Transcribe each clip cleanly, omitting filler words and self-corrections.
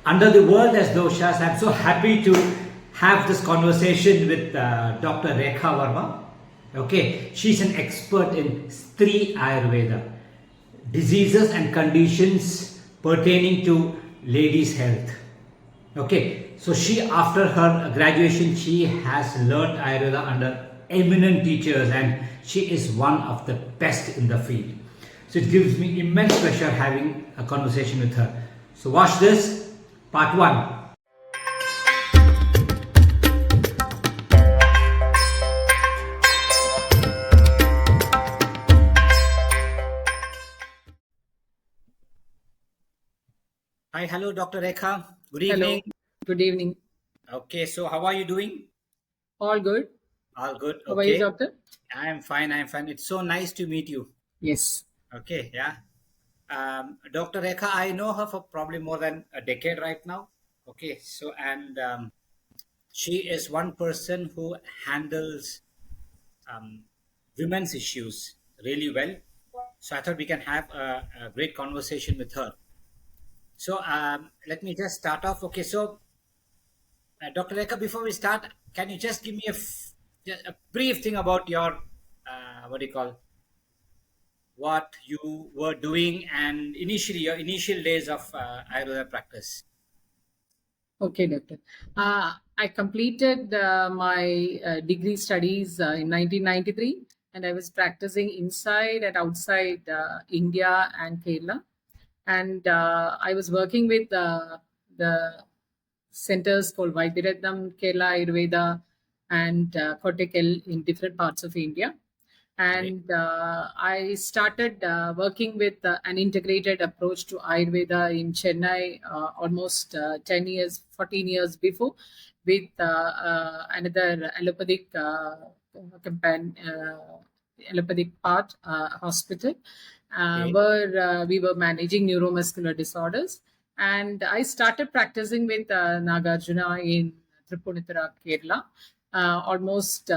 Under the world as doshas, I'm so happy to have this conversation with Dr. Rekha Varma. Okay, she's an expert in Stree Ayurveda, diseases and conditions pertaining to ladies' health. Okay, so she, after her graduation, she has learned Ayurveda under eminent teachers, and she is one of the best in the field. So it gives me immense pleasure having a conversation with her. So watch this, part one. Hi, hello, Dr. Rekha. Good Hello, evening. good evening. Okay, so how are you doing? All good. All good. How are you, Okay, doctor? I'm fine. I'm fine. It's so nice to meet you. Yes. Okay, yeah. Dr. Rekha, I know her for probably more than a decade right now. Okay, so and she is one person who handles um, women's issues really well. So I thought we can have a great conversation with her. So let me just start off. Okay, so Dr. Rekha, before we start, can you just give me just a brief thing about your what do you call what you were doing and initially your initial days of Ayurveda practice? Okay, doctor. I completed my degree studies in 1993, and I was practicing inside and outside India and Kerala. And I was working with the centers called Vaidyaratnam, Kerala Ayurveda, and Kottakkal in different parts of India. Great. And I started working with an integrated approach to Ayurveda in Chennai almost 10 years, 14 years before, with another allopathic allopathic part hospital, Okay. where we were managing neuromuscular disorders. And I started practicing with Nagarjuna in Tripunithura, Kerala, almost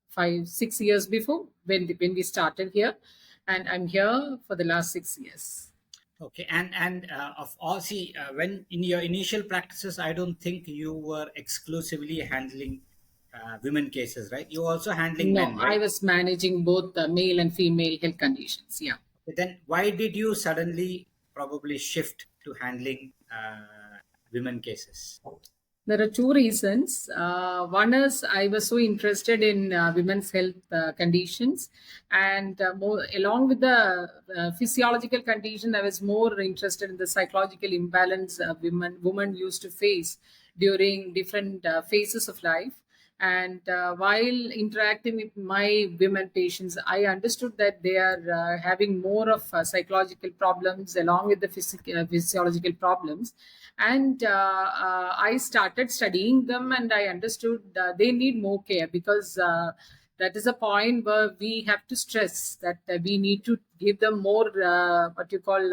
5 6 years before when we started here, and I'm here for the last 6 years. Okay. And of all, see, when in your initial practices, I don't think you were exclusively handling women cases, right? You were also handling No, men, I right? was managing both the male and female health conditions. Yeah. But then why did you suddenly probably shift to handling women cases? There are two reasons. One is I was so interested in women's health conditions, and more along with the physiological condition, I was more interested in the psychological imbalance women used to face during different phases of life. And while interacting with my women patients, I understood that they are having more of psychological problems along with the physiological problems. And I started studying them, and I understood they need more care, because that is a point where we have to stress that we need to give them more what you call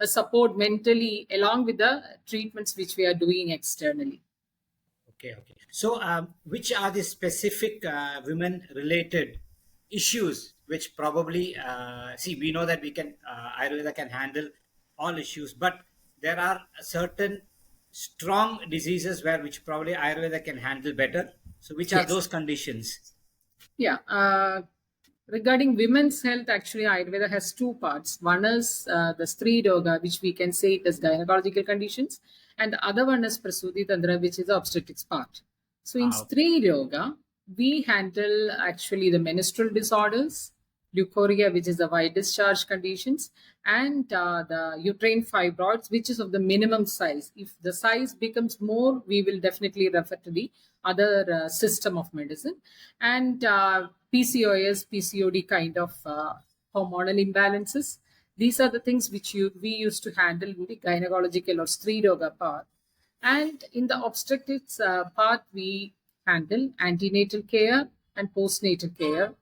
a support mentally, along with the treatments which we are doing externally. Okay, okay. So, which are the specific women-related issues which probably see? We know that we can Ayurveda can handle all issues, but there are certain strong diseases where which probably Ayurveda can handle better. So, which are Yes. those conditions? Yeah. Regarding women's health, actually, Ayurveda has two parts. One is the Stree Roga, which we can say it as gynecological conditions, and the other one is Prasuti Tantra, which is the obstetrics part. So, in Ah, Stree Roga, we handle actually the menstrual disorders, leukorrhea, which is the white discharge conditions, and the uterine fibroids, which is of the minimum size. If the size becomes more, we will definitely refer to the other system of medicine. And PCOS, PCOD kind of hormonal imbalances. These are the things which we used to handle in the gynecological or Stree Roga part. And in the obstetrics part, we handle antenatal care and postnatal care.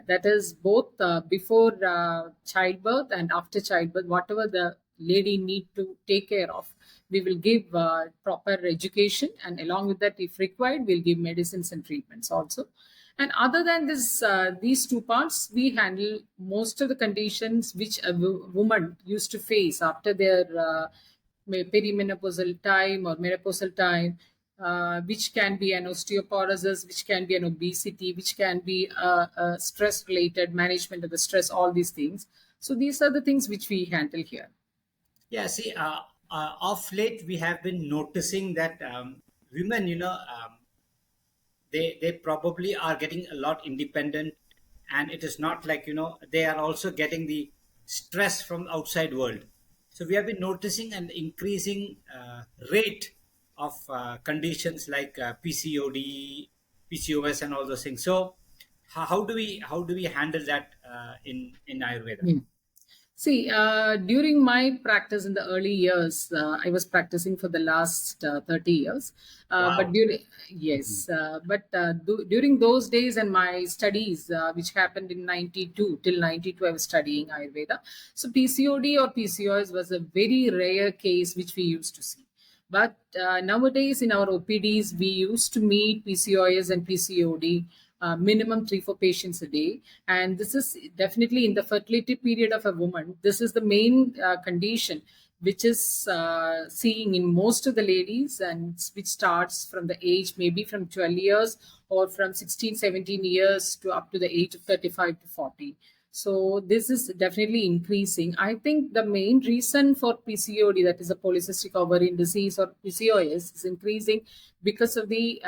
That is both before childbirth and after childbirth, whatever the lady need to take care of. We will give proper education, and along with that, if required, we'll give medicines and treatments also. And other than this, these two parts, we handle most of the conditions which a woman used to face after their perimenopausal time or menopausal time, which can be an osteoporosis, which can be an obesity, which can be stress related management of the stress, all these things. So these are the things which we handle here. Yeah, see, of late we have been noticing that women, they probably are getting a lot independent, and it is not like, they are also getting the stress from outside world. So we have been noticing an increasing rate of conditions like PCOD, PCOS, and all those things. So how do we handle that in Ayurveda? Hmm. See, during my practice in the early years, I was practicing for the last 30 years. But Wow. during, Mhm. yes, during those days and my studies, which happened in 92, till 92, I was studying Ayurveda. So PCOD or PCOS was a very rare case which we used to see. But nowadays in our OPDs, we used to meet PCOS and PCOD minimum 3 4 patients a day, and this is definitely in the fertility period of a woman. This is the main condition which is seeing in most of the ladies, and which starts from the age maybe from 12 years or from 16 17 years to up to the age of 35 to 40. So this is definitely increasing. I think the main reason for PCOD, that is a polycystic ovarian disease or PCOS, is increasing because of the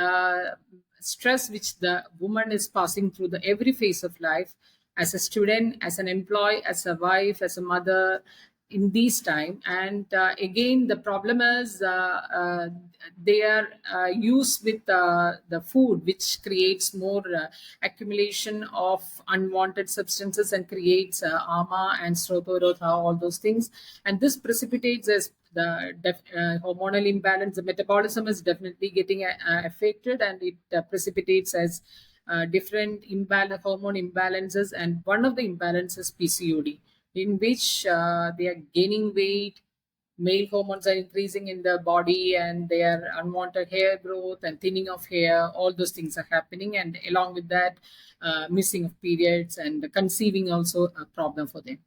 stress which the woman is passing through the every phase of life, as a student, as an employee, as a wife, as a mother, in these time. And again, the problem is they are used with the food, which creates more accumulation of unwanted substances and creates ama and srotorodha, all those things. And this precipitates as the hormonal imbalance. The metabolism is definitely getting affected, and it precipitates as different hormone imbalances. And one of the imbalances PCOD, in which they are gaining weight, male hormones are increasing in the body, and their unwanted hair growth and thinning of hair, all those things are happening. And along with that, missing of periods and conceiving also a problem for them.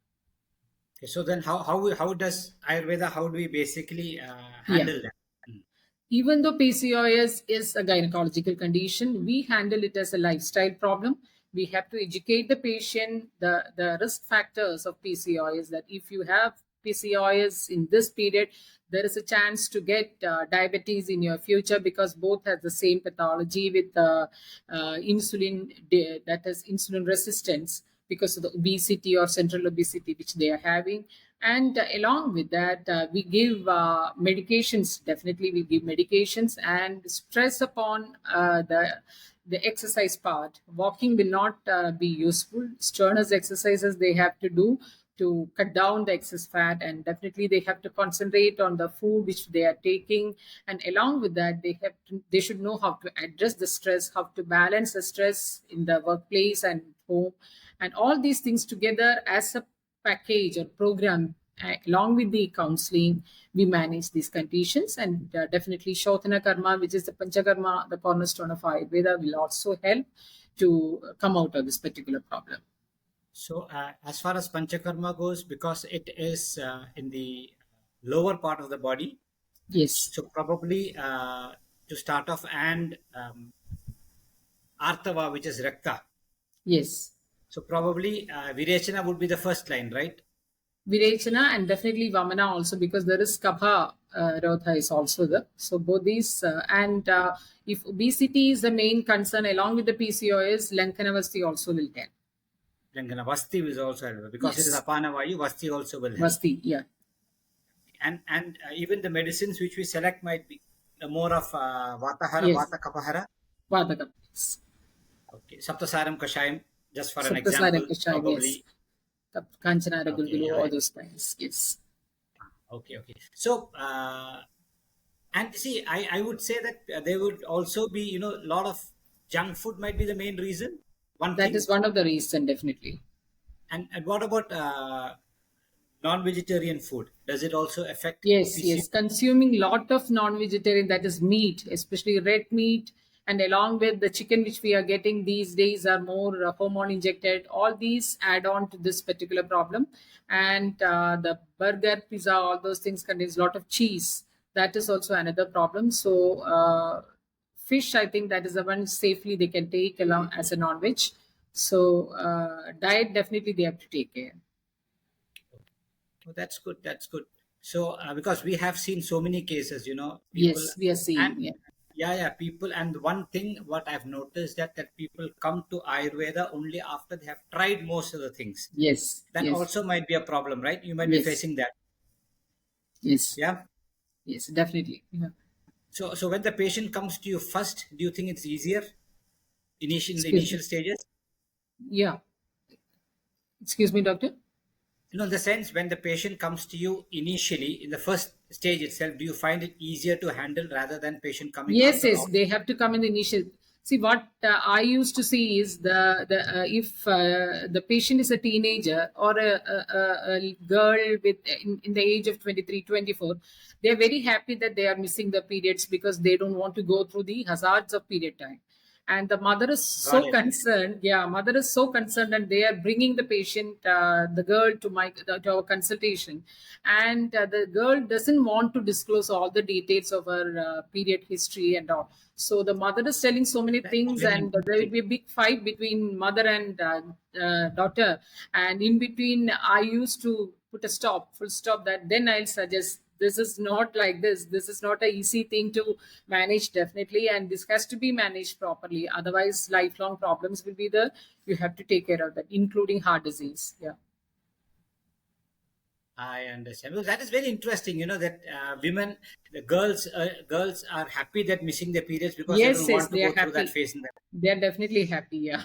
Okay, so then how does Ayurveda, how do we basically Yeah. handle that? Mm. Even though PCOS is a gynecological condition, we handle it as a lifestyle problem. We have to educate the patient the risk factors of PCOS, that if you have PCOS in this period, there is a chance to get diabetes in your future, because both have the same pathology with that is insulin resistance, because of the obesity or central obesity which they are having. And along with that, we give medications. Definitely we give medications and stress upon the exercise part. Walking will not be useful. Strenuous exercises they have to do to cut down the excess fat, and definitely they have to concentrate on the food which they are taking. And along with that, they should know how to address the stress, how to balance the stress in the workplace and home, and all these things together as a package or program. Along with the counseling, we manage these conditions. And definitely Shodhana Karma, which is the Panchakarma, the cornerstone of Ayurveda, will also help to come out of this particular problem. So as far as Panchakarma goes, because it is in the lower part of the body, Yes, so probably to start off, and Artava, which is Rakta. yes. So probably Virechana would be the first line, right? Virechana and definitely Vamana also, because there is Kapha Rodha is also there. So both these, and if obesity is the main concern along with the PCOS, Lankanavasti also will help. Langana Vasti is also helpful because it is Yes, Apana Vayu, Vasti also will help. Vasti, yeah. And even the medicines which we select might be more of Vatahara, Yes, Vata Kapahara. Vadakam. Yes. Okay, Saptasaram Kashayam, just for an Saptasara example, Kashayam, yes. probably. Kanchanara Okay, Gulgulu, yeah, all those things. Yes. okay, okay. So, and see, I would say that there would also be, a lot of junk food might be the main reason. One That thing. is one of the reason, definitely. And what about non-vegetarian food? Does it also affect Yes, PCO? yes. Consuming lot of non-vegetarian, that is meat, especially red meat, and along with the chicken which we are getting these days are more hormone injected. All these add on to this particular problem. And the burger, pizza, all those things contains a lot of cheese. That is also another problem. So fish, I think that is the one safely they can take along as a non-veg. So diet, definitely they have to take care. Oh, that's good. That's good. So, because we have seen so many cases, people, Yes, we are seeing. and Yeah. yeah, people, and one thing what I've noticed that people come to Ayurveda only after they have tried most of the things. Yes, That yes, also might be a problem, right? You might be yes, facing that. yes, Yeah. yes, definitely. Yeah. So when the patient comes to you first, do you think it's easier in the Excuse initial me. stages? Yeah. Excuse me, doctor. In the sense when the patient comes to you initially in the first stage itself, do you find it easier to handle rather than patient coming Yes, after yes, all? they have to come in the initial. See, what I used to see is the if the patient is a teenager or a girl with in the age of 23, 24, they are very happy that they are missing the periods because they don't want to go through the hazards of period time. And the mother is Got so it. concerned. Yeah, mother is so concerned, and they are bringing the patient, the girl, to our consultation, and the girl doesn't want to disclose all the details of her period history and all. So the mother is telling so many That's things, very and there will interesting. be a big fight between mother and daughter. And in between, I used to put a stop, full stop. That then I'll suggest this is not like this. This is not a easy thing to manage, definitely, and this has to be managed properly. Otherwise, lifelong problems will be there. You have to take care of that, including heart disease. Yeah. I understand. Well, that is very interesting. That women, the girls are happy that missing their periods because they Yes, don't yes, want to they are go through that happy. phase in their. They are definitely happy. Yeah,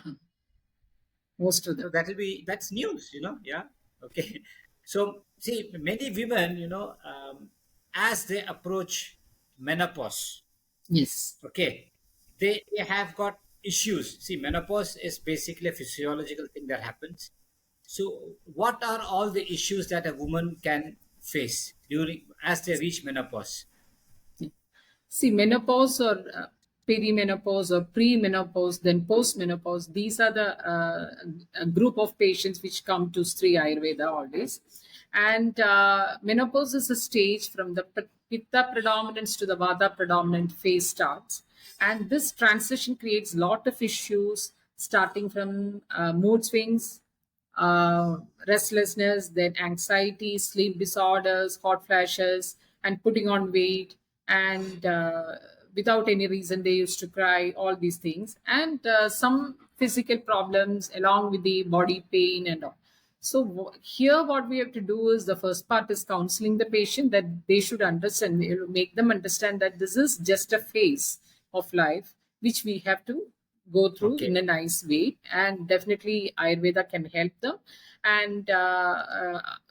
most of So them. that's news. Yeah. Okay. So see, many women, as they approach menopause, Yes. okay, they have got issues. See, menopause is basically a physiological thing that happens. So, what are all the issues that a woman can face during as they reach menopause? See, menopause or perimenopause or premenopause, then postmenopause, these are the a group of patients which come to Sri Ayurveda always. And menopause is a stage from the Pitta predominance to the Vata predominant phase starts. And this transition creates a lot of issues starting from mood swings, uh, restlessness, then anxiety, sleep disorders, hot flashes, and putting on weight. And without any reason, they used to cry, all these things, and some physical problems along with the body pain and all. So here, what we have to do is the first part is counseling the patient that they should understand, make them understand that this is just a phase of life which we have to go through Okay, in a nice way, and definitely Ayurveda can help them. And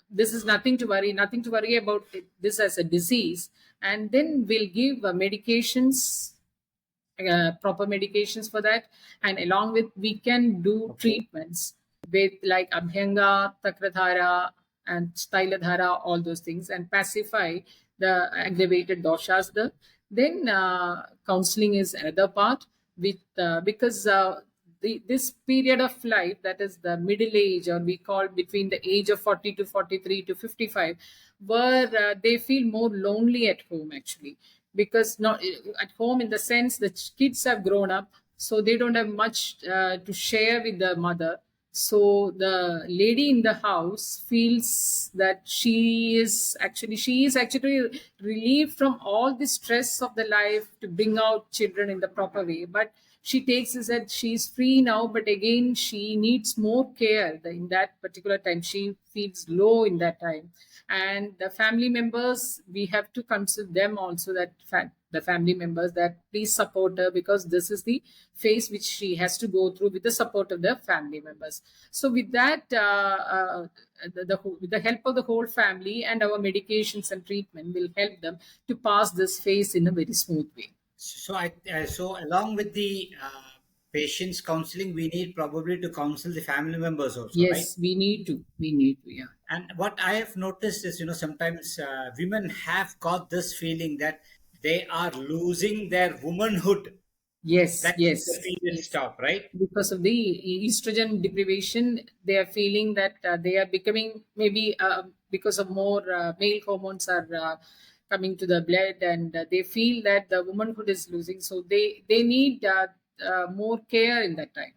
this is nothing to worry about this as a disease. And then we'll give medications, proper medications for that, and along with we can do okay, treatments with like abhyanga, takradhara, and styladhara, all those things, and pacify the aggravated doshas. Then counseling is another part with because this period of life, that is the middle age, or we call between the age of 40 to 43 to 55, where they feel more lonely at home actually, because not at home in the sense the kids have grown up, so they don't have much to share with the mother. So the lady in the house feels that she is actually relieved from all the stress of the life to bring out children in the proper way. But she takes it that she's free now, but again she needs more care. In that particular time she feels low in that time. And the family members, we have to consider them also, that the family members, that please support her, because this is the phase which she has to go through with the support of the family members. So with that, with the help of the whole family, and our medications and treatment will help them to pass this phase in a very smooth way. so along with the patient's counseling, we need probably to counsel the family members also, right? Yes, we need to, yeah. And what I have noticed is, sometimes women have got this feeling that they are losing their womanhood. Yes, That makes the yes, period yes. stop, right? Because of the estrogen deprivation, they are feeling that they are becoming maybe because of more male hormones are coming to the blood, and they feel that the womanhood is losing. So they need more care in that time.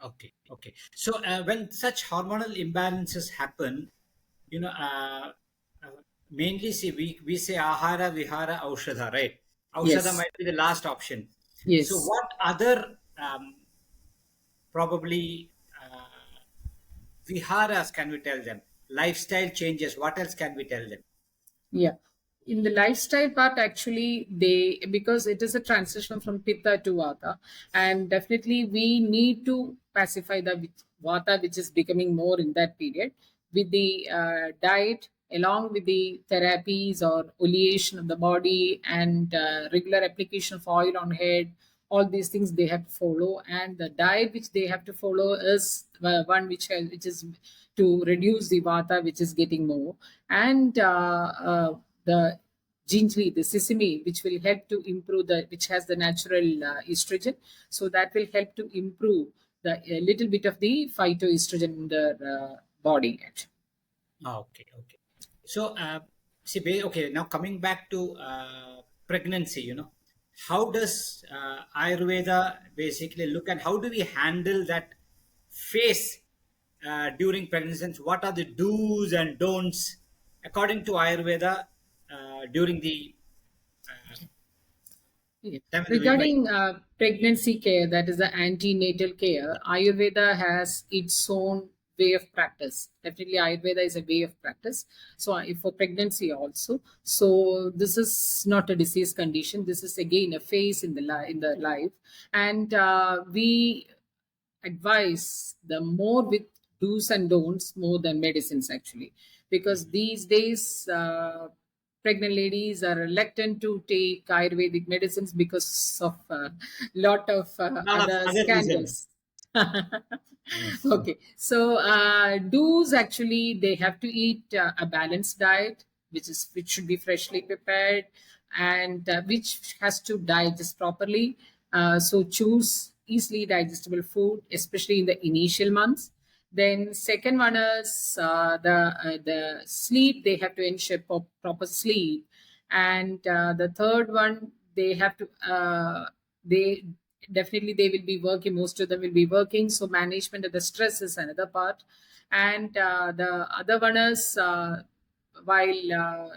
Okay, okay. So when such hormonal imbalances happen, uh, mainly see we say ahara, vihara, aushadha, right? Aushadha Yes, might be the last option. So yes. what other probably viharas can we tell them? Lifestyle changes. What else can we tell them? Yeah. In the lifestyle part, actually, they because it is a transition from pitta to vata, and definitely we need to pacify the vata, which is becoming more in that period with the diet, along with the therapies or oleation of the body and regular application of oil on head. All these things they have to follow, and the diet which they have to follow is one which is to reduce the vata, which is getting more, and the ginger, the sesame, which will help to improve the, which has the natural estrogen, so that will help to improve the a little bit of the phytoestrogen in the body. Actually. Ah, okay, okay. So, see, okay, now coming back to pregnancy, how does Ayurveda basically look, and how do we handle that phase during pregnancy? What are the do's and don'ts according to Ayurveda during the Yeah. time of the midwife? Regarding pregnancy care, that is the antenatal care, Ayurveda has its own way of practice. Definitely, Ayurveda is a way of practice. So, if for pregnancy also, so this is not a disease condition. This is again a phase in the in the life, and we advice the more with do's and don'ts more than medicines, actually, because these days pregnant ladies are reluctant to take Ayurvedic medicines because of a lot of Lot of other other reasons. scandals. Okay, so do's, actually they have to eat a balanced diet, which should be freshly prepared, and which has to digest properly. So choose easily digestible food, especially in the initial months. Then second one is the sleep. They have to ensure proper sleep, and the third one, they have to they definitely they will be working. Most of them will be working, so management of the stress is another part, and the other one is while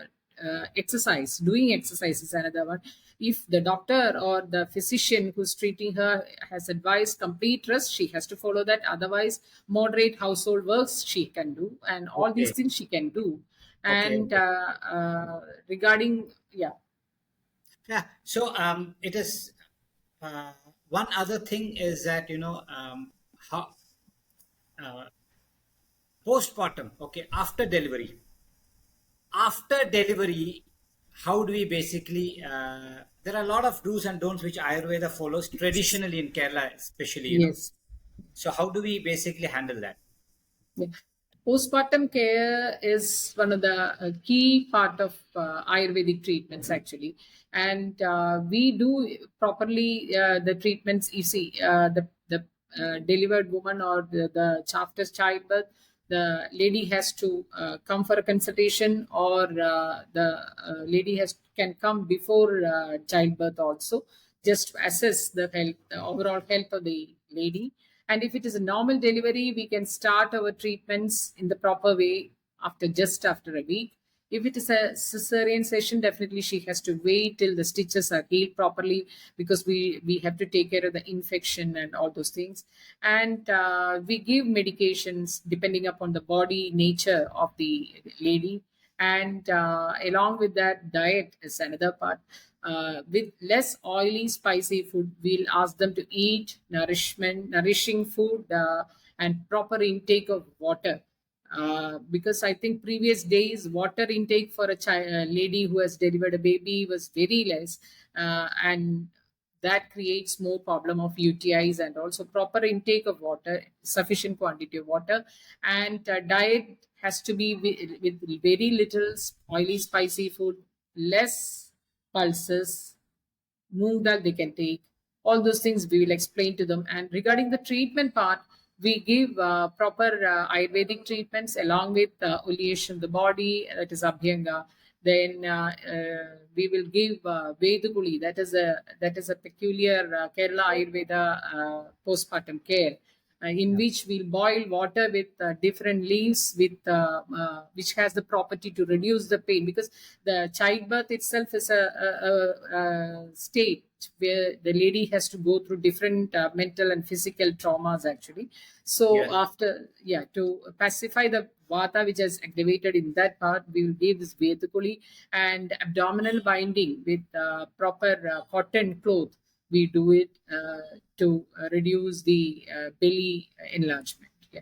exercise, doing exercise is another one. If the doctor or the physician who's treating her has advised complete rest, she has to follow that. Otherwise, moderate household works she can do, and all these Okay, things she can do. okay, And okay. regarding, yeah. Yeah. So it is one other thing is that how postpartum. Okay, after delivery, how do we basically? There are a lot of do's and don'ts which Ayurveda follows traditionally in Kerala, especially. Yes. So how do we basically handle that? Yeah. Postpartum care is one of the key part of Ayurvedic treatments, actually, and we do properly the treatments. You see, the delivered woman or the after childbirth, the lady has to come for a consultation, or the lady has can come before childbirth also, just to assess the health, the overall health of the lady. And if it is a normal delivery, we can start our treatments in the proper way after just after a week. If it is a cesarean session, definitely she has to wait till the stitches are healed properly, because we have to take care of the infection and all those things. And we give medications depending upon the body nature of the lady. And along with that, diet is another part. With less oily, spicy food, we'll ask them to eat nourishing food, and proper intake of water. Because I think previous days water intake for a lady who has delivered a baby was very less, and that creates more problem of UTIs. And also proper intake of water, sufficient quantity of water, and diet has to be with very little oily, spicy food, less pulses, moong dal they can take, All those things we will explain to them. And regarding the treatment part, we give proper Ayurvedic treatments along with oleation of the body, that is Abhyanga. Then we will give Vedaguli, that is a peculiar Kerala Ayurveda postpartum care, in Yeah. which we'll boil water with different leaves, with which has the property to reduce the pain, because the childbirth itself is a state where the lady has to go through different mental and physical traumas actually. So Yes. after, yeah, to pacify the vata which is activated in that part, we will give this Vetukuli, and abdominal binding with proper cotton cloth. We do it to reduce the belly enlargement. Yeah.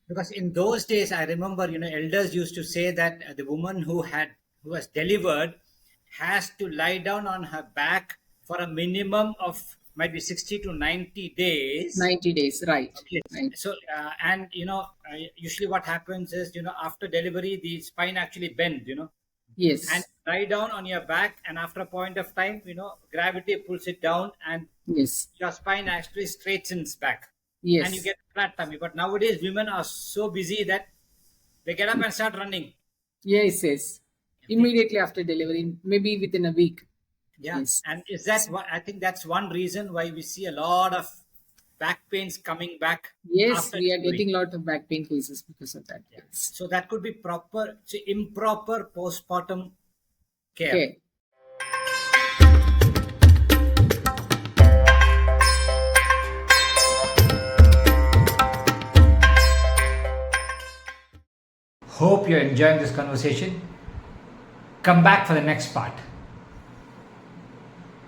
Because in those days, I remember, elders used to say that the woman who was delivered has to lie down on her back for a minimum of might be 60 to 90 days. 90 days, right. Okay. Right. So, and usually what happens is, after delivery, the spine actually bends, and Yes. lie down on your back, and after a point of time, gravity pulls it down, and Yes. your spine actually straightens back, and you Yes. get flat tummy. But nowadays, women are so busy that they get up and start running. Yes. Yes. Immediately after delivery, maybe within a week. Yeah, Yes. and is that what I think that's one reason why we see a lot of back pains coming back Yes, after we are delivery. getting a lot of back pain cases because of that. Yeah. Yes. So that could be improper postpartum care. Okay. Hope you're enjoying this conversation. Come back for the next part.